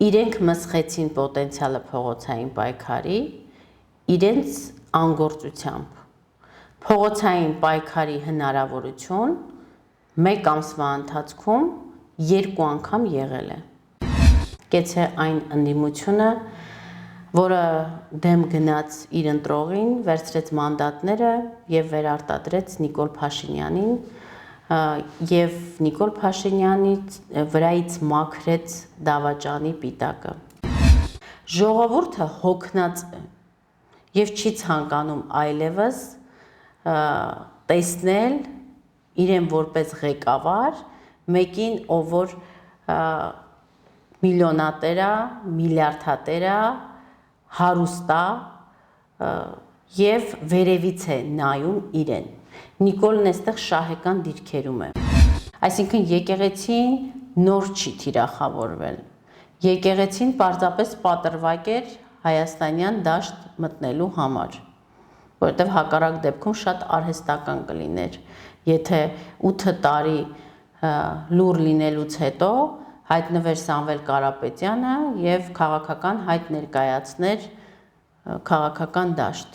իրենք մսխեցին պոտենցիալը փողոցային պայքարի իրենց անգործությամբ։ Փողոցային պայքարի հնարավորություն մեկ ամսվա ընթացքում 2 անգամ եղել է։ Գեցե այն ընդդիմությունը, որը դեմ գնաց իր ընտրողին, վերցրեց մանդատները եւ վերարտադրեց Նիկոլ Փաշինյանին եւ Նիկոլ Փաշինյանի վրայից մաքրեց դավաճանի պիտակը։ Ժողովուրդը հոգնած է եւ չի ցանկանում այլևս տեսնել իրեն որպես ղեկավար, մեկին, ով որ միլիոնատեր է, միլիարդատեր է, հարուստ է եւ վերևից է նայում իրեն։ Նիկոլն այստեղ շահեկան դիրքերում է։ Այսինքն եկեղեցին նոր չի թիրախավորվել։ Եկեղեցին պարզապես պատրվակ էր հայաստանյան դաշտ մտնելու համար, որովհետև հակառակ դեպքում շատ արհեստական կլիներ, եթե 8 տարի լուր լինելուց հետո հայտնվեր Սամվել Կարապետյանը եւ քաղաքական հայտ ներկայացներ քաղաքական դաշտ։